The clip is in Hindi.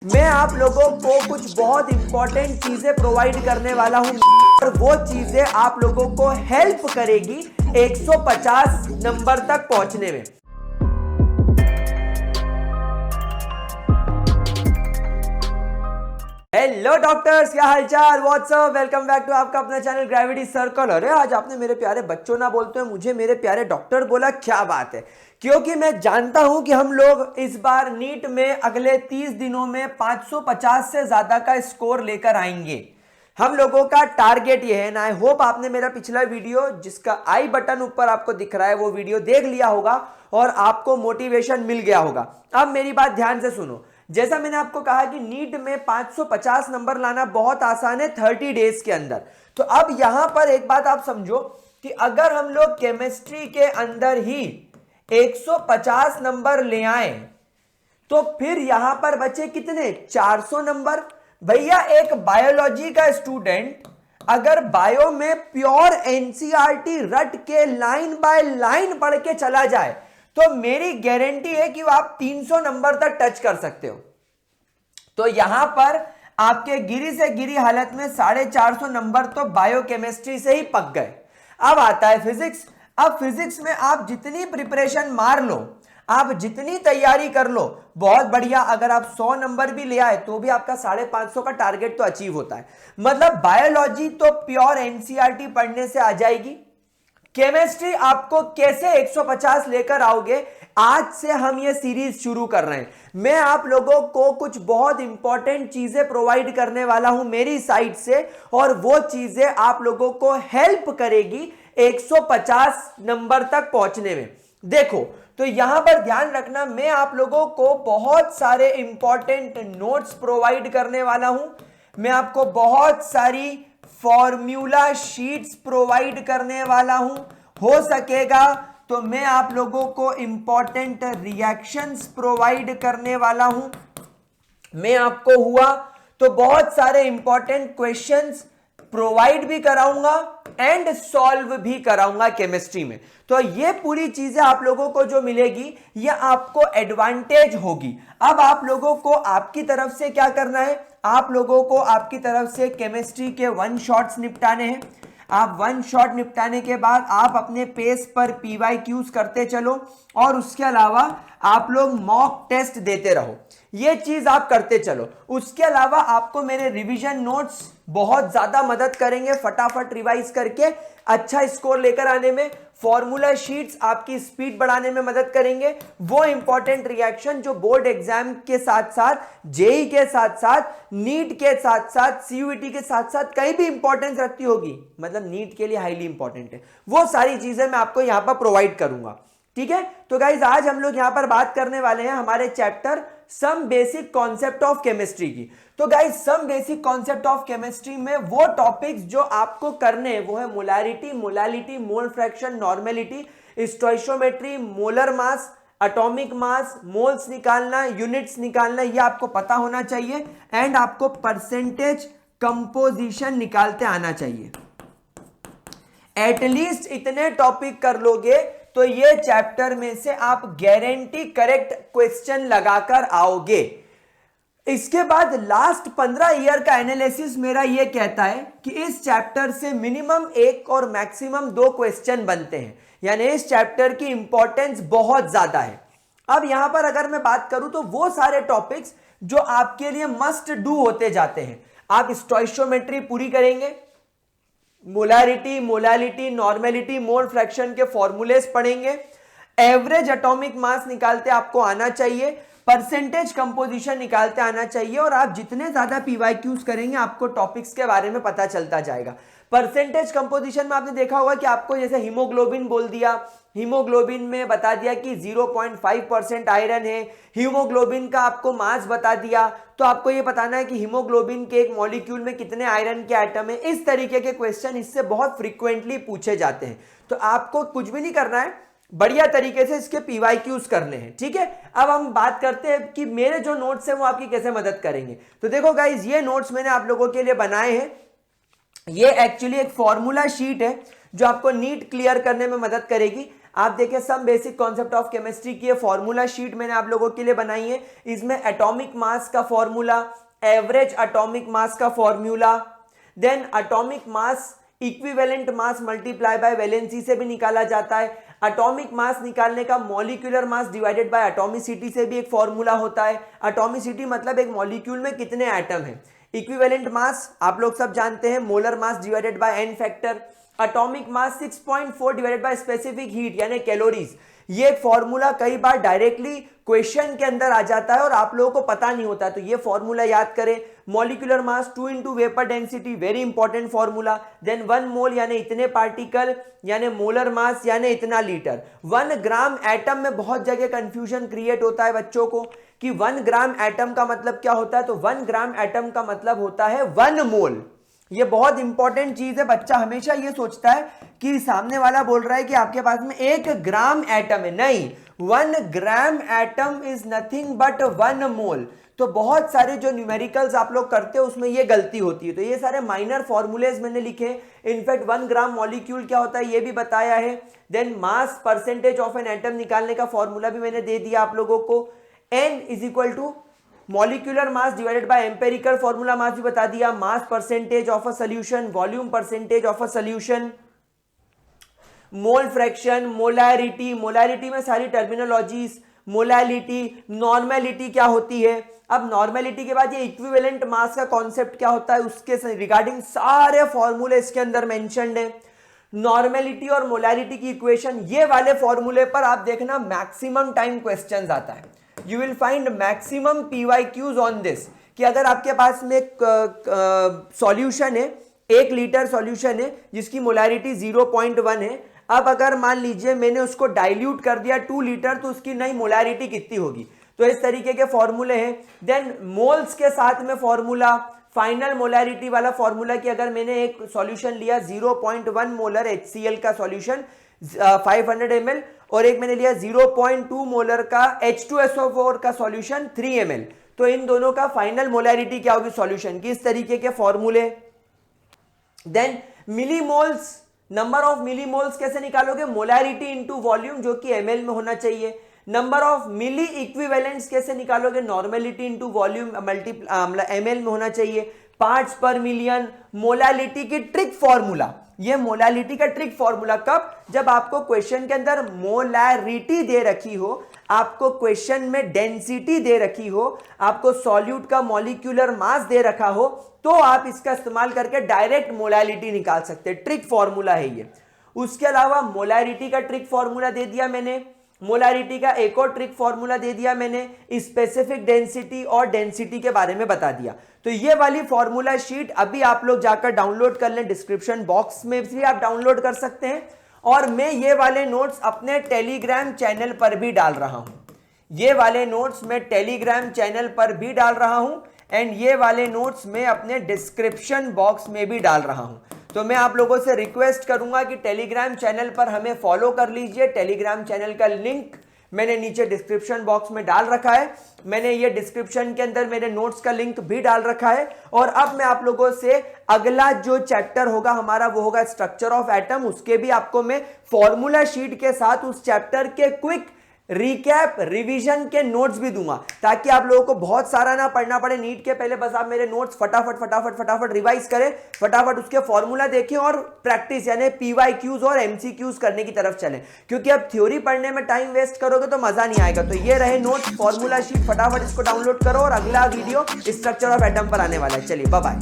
मैं आप लोगों को कुछ बहुत इंपॉर्टेंट चीजें प्रोवाइड करने वाला हूं और वो चीजें आप लोगों को हेल्प करेगी 150 नंबर तक पहुंचने में। हेलो डॉक्टर्स, क्या हालचाल, व्हाट्सअप, वेलकम बैक टू आपका अपना चैनल ग्रेविटी सर्कल। अरे आज आपने मेरे प्यारे बच्चों ना बोलते हैं, मुझे मेरे प्यारे डॉक्टर बोला, क्या बात है। क्योंकि मैं जानता हूं कि हम लोग इस बार नीट में अगले 30 दिनों में 550 से ज्यादा का स्कोर लेकर आएंगे। हम लोगों का टारगेट ये है ना। आई होप आपने मेरा पिछला वीडियो जिसका आई बटन ऊपर आपको दिख रहा है वो वीडियो देख लिया होगा और आपको मोटिवेशन मिल गया होगा। अब मेरी बात ध्यान से सुनो। जैसा मैंने आपको कहा कि नीट में 550 नंबर लाना बहुत आसान है 30 डेज के अंदर। तो अब यहां पर एक बात आप समझो कि अगर हम लोग केमिस्ट्री के अंदर ही 150 नंबर ले आए तो फिर यहां पर बचे कितने, 400 नंबर। भैया एक बायोलॉजी का स्टूडेंट अगर बायो में प्योर एनसीईआरटी रट के लाइन बाय लाइन पढ़ के चला जाए तो मेरी गारंटी है कि आप 300 नंबर तक टच कर सकते हो। तो यहां पर आपके गिरी से गिरी हालत में 450 नंबर तो बायोकेमिस्ट्री से ही पक गए। अब आता है फिजिक्स। अब फिजिक्स में आप जितनी प्रिपरेशन मार लो, आप जितनी तैयारी कर लो, बहुत बढ़िया। अगर आप 100 नंबर भी ले आए तो भी आपका 550 का टारगेट तो अचीव होता है। मतलब बायोलॉजी तो प्योर एनसीईआरटी पढ़ने से आ जाएगी। केमिस्ट्री आपको कैसे 150 लेकर आओगे, आज से हम ये सीरीज शुरू कर रहे हैं। मैं आप लोगों को कुछ बहुत इंपॉर्टेंट चीजें प्रोवाइड करने वाला हूं मेरी साइड से और वो चीजें आप लोगों को हेल्प करेगी 150 नंबर तक पहुंचने में। देखो तो यहां पर ध्यान रखना, मैं आप लोगों को बहुत सारे इंपॉर्टेंट नोट्स प्रोवाइड करने वाला हूं। मैं आपको बहुत सारी फॉर्मूला शीट्स प्रोवाइड करने वाला हूं। हो सकेगा तो मैं आप लोगों को इंपॉर्टेंट रिएक्शंस प्रोवाइड करने वाला हूं। मैं आपको हुआ तो बहुत सारे इंपॉर्टेंट क्वेश्चंस प्रोवाइड भी कराऊंगा एंड सॉल्व भी कराऊंगा केमिस्ट्री में। तो ये पूरी चीजें आप लोगों को जो मिलेगी ये आपको एडवांटेज होगी। अब आप लोगों को आपकी तरफ से क्या करना है, आप लोगों को आपकी तरफ से केमिस्ट्री के 1 शॉट्स निपटाने हैं। आप 1 शॉट निपटाने के बाद आप अपने पेस पर पीवाईक्यूज करते चलो और उसके अलावा आप लोग मॉक टेस्ट देते रहो। ये चीज आप करते चलो। उसके अलावा आपको मेरे रिवीजन नोट्स बहुत ज्यादा मदद करेंगे फटाफट रिवाइज करके अच्छा स्कोर लेकर आने में। फॉर्मूला शीट्स आपकी स्पीड बढ़ाने में मदद करेंगे। वो इंपॉर्टेंट रिएक्शन जो बोर्ड एग्जाम के साथ साथ, जेई के साथ साथ, नीट के साथ साथ, सीयूईटी के साथ साथ कहीं भी इंपॉर्टेंस रखती होगी, मतलब नीट के लिए हाईली इंपॉर्टेंट है, वो सारी चीजें मैं आपको यहां पर प्रोवाइड करूंगा। ठीक है। तो गाइज आज हम लोग यहां पर बात करने वाले हैं हमारे chapter some basic concept of chemistry की। तो guys some basic concept of chemistry में वो टॉपिक्स जो आपको करने हैं वो है molarity, molality, mole fraction, normality, stoichiometry, molar mass, atomic mass, moles निकालना, यूनिट्स निकालना, ये आपको पता होना चाहिए एंड आपको परसेंटेज कंपोजिशन निकालते आना चाहिए। एटलीस्ट इतने टॉपिक कर लोगे तो ये चैप्टर में से आप गारंटी करेक्ट क्वेश्चन लगाकर आओगे। इसके बाद लास्ट 15 ईयर का एनालिसिस मेरा ये कहता है कि इस चैप्टर से मिनिमम 1 और मैक्सिमम 2 क्वेश्चन बनते हैं, यानी इस चैप्टर की इंपॉर्टेंस बहुत ज्यादा है। अब यहां पर अगर मैं बात करूं तो वो सारे टॉपिक्स जो आपके लिए मस्ट डू होते जाते हैं, आप स्टोइशियोमेट्री पूरी करेंगे, molarity, molality, normality, mole fraction के फॉर्मूलेस पढ़ेंगे, एवरेज एटॉमिक मास निकालते आपको आना चाहिए, परसेंटेज कंपोजिशन निकालते आना चाहिए और आप जितने ज्यादा पीवाईक्यूज करेंगे आपको टॉपिक्स के बारे में पता चलता जाएगा। परसेंटेज कंपोजिशन में आपने देखा होगा कि आपको जैसे हीमोग्लोबिन बोल दिया, हीमोग्लोबिन में बता दिया कि 0.5% आयरन है, हीमोग्लोबिन का आपको मास बता दिया, तो आपको ये बताना है कि हीमोग्लोबिन के एक मॉलिक्यूल में कितने आयरन के एटम है। इस तरीके के क्वेश्चन इससे बहुत फ्रीक्वेंटली पूछे जाते हैं। तो आपको कुछ भी नहीं करना है, बढ़िया तरीके से इसके पीवाईक्यूज करने हैं। ठीक है। अब हम बात करते हैं कि मेरे जो नोट्स हैं वो आपकी कैसे मदद करेंगे। तो देखो गाइज, ये नोट्स मैंने आप लोगों के लिए बनाए हैं। ये एक्चुअली एक फॉर्मूला शीट है जो आपको नीट क्लियर करने में मदद करेगी। आप देखिए some basic concept of chemistry की फॉर्मूला शीट मैंने आप लोगों के लिए बनाई है। इसमें एटॉमिक मास का फॉर्मूला, एवरेज एटॉमिक मास का formula, then atomic mass equivalent mass multiply by valency से भी निकाला जाता है। एटॉमिक मास निकालने का molecular mass divided by atomicity से भी एक फॉर्मूला होता है। एटॉमिसिटी मतलब एक मॉलिक्यूल में कितने एटम हैं। इक्विवेलेंट मास आप लोग सब जानते हैं, molar mass divided by N factor. Atomic mass 6.4 divided by specific heat यानी कैलोरीज। ये फॉर्मूला कई बार डायरेक्टली क्वेश्चन के अंदर आ जाता है और आप लोगों को पता नहीं होता, तो ये फॉर्मूला याद करें। Molecular mass 2 into vapour density, very important formula. Then 1 mole यानी इतने पार्टिकल, यानी मोलर मास यानी इतना लीटर। 1 ग्राम एटम में बहुत जगह कंफ्यूजन क्रिएट होता है बच्चों को कि 1 ग्राम एटम का मतलब क्या होता है। तो 1 ग्राम एटम का मतलब होता है 1 मोल। ये बहुत इंपॉर्टेंट चीज है। बच्चा हमेशा ये सोचता है कि सामने वाला बोल रहा है कि आपके पास में 1 ग्राम एटम है, नहीं, 1 gram atom is nothing but 1 मोल। तो बहुत सारे जो न्यूमेरिकल्स आप लोग करते हो उसमें ये गलती होती है। तो ये सारे माइनर फॉर्मूलेज मैंने लिखे। इनफैक्ट 1 ग्राम मॉलिक्यूल क्या होता है ये भी बताया है। Then mass percentage of an atom निकालने का फॉर्मूला भी मैंने दे दिया आप लोगों को। n is equal to molecular mass divided by empirical formula mass भी बता दिया। Mass percentage of a solution, volume percentage of a solution, mole fraction, molarity, molarity में सारी टर्मिनोलॉजीज, मोलैलिटी, नॉर्मेलिटी क्या होती है। अब नॉर्मेलिटी के बाद ये इक्विवेलेंट मास का कॉन्सेप्ट क्या होता है उसके रिगार्डिंग सारे फॉर्मूले इसके अंदर मेंशन्ड है। नॉर्मेलिटी और मोलैरिटी की इक्वेशन, ये वाले फॉर्मूले पर आप देखना मैक्सिमम टाइम क्वेश्चंस आता है। You will find maximum PYQs on this कि अगर आपके पास में सॉल्यूशन है, 1 लीटर सॉल्यूशन है जिसकी मोलैरिटी 0.1 है। अब अगर मान लीजिए मैंने उसको डाइल्यूट कर दिया 2 लीटर, तो उसकी नई मोलैरिटी कितनी होगी। तो इस तरीके के फॉर्मूले हैं। देन मोल्स के साथ में फॉर्मूला, फाइनल मोलैरिटी वाला फॉर्मूला कि अगर मैंने एक सॉल्यूशन लिया 0.1 मोलर HCl का सॉल्यूशन 500 ml और एक मैंने लिया 0.2 मोलर का H2SO4 का सॉल्यूशन 3 ml, तो इन दोनों का फाइनल मोलैरिटी क्या होगी सॉल्यूशन की, इस तरीके के फॉर्मूले। Then millimoles, number of millimoles कैसे निकालोगे, मोलैरिटी इनटू वॉल्यूम जो कि ml में होना चाहिए। नंबर ऑफ मिली इक्विवेलेंट्स कैसे निकालोगे, नॉर्मेलिटी इनटू वॉल्यूम ml में होना चाहिए। पार्ट्स पर मिलियन, मोलैलिटी की ट्रिक फॉर्मूला, ये मोलैलिटी का ट्रिक फॉर्मूला कब, जब आपको क्वेश्चन के अंदर मोलैरिटी दे रखी हो, आपको क्वेश्चन में डेंसिटी दे रखी हो, आपको सॉल्यूट का मॉलिक्यूलर मास दे रखा हो, तो आप इसका इस्तेमाल करके डायरेक्ट मोलैलिटी निकाल सकते हैं। ट्रिक फॉर्मूला है ये। उसके अलावा मोलैरिटी का ट्रिक फॉर्मूला दे दिया मैंने, मोलैरिटी का एक और ट्रिक फॉर्मूला दे दिया मैंने, स्पेसिफिक डेंसिटी और डेंसिटी के बारे में बता दिया। तो ये वाली फॉर्मूला शीट अभी आप लोग जाकर डाउनलोड कर लें, डिस्क्रिप्शन बॉक्स में भी आप डाउनलोड कर सकते हैं। और मैं ये वाले नोट्स अपने टेलीग्राम चैनल पर भी डाल रहा हूं, ये वाले नोट्स मैं टेलीग्राम चैनल पर भी डाल रहा हूं एंड ये वाले नोट्स मैं अपने डिस्क्रिप्शन बॉक्स में भी डाल रहा हूं। तो मैं आप लोगों से रिक्वेस्ट करूंगा कि टेलीग्राम चैनल पर हमें फॉलो कर लीजिए। टेलीग्राम चैनल का लिंक मैंने नीचे डिस्क्रिप्शन बॉक्स में डाल रखा है। मैंने ये डिस्क्रिप्शन के अंदर मेरे नोट्स का लिंक भी डाल रखा है। और अब मैं आप लोगों से अगला जो चैप्टर होगा हमारा वो होगा स्ट्रक्चर ऑफ एटम। उसके भी आपको मैं फॉर्मूला शीट के साथ उस चैप्टर के क्विक रिकैप रिवीजन के नोट्स भी दूंगा, ताकि आप लोगों को बहुत सारा ना पढ़ना पड़े नीट के पहले। बस आप मेरे नोट्स फटाफट रिवाइज करें, फटाफट उसके फॉर्मूला देखें और प्रैक्टिस यानी PYQs और MCQs करने की तरफ चलें, क्योंकि अब थ्योरी पढ़ने में टाइम वेस्ट करोगे तो मजा नहीं आएगा। तो ये रहे नोट्स, फॉर्मूला शीट, फटाफट इसको डाउनलोड करो और अगला वीडियो स्ट्रक्चर ऑफ एटम पर आने वाला है। चलिए बाय बाय।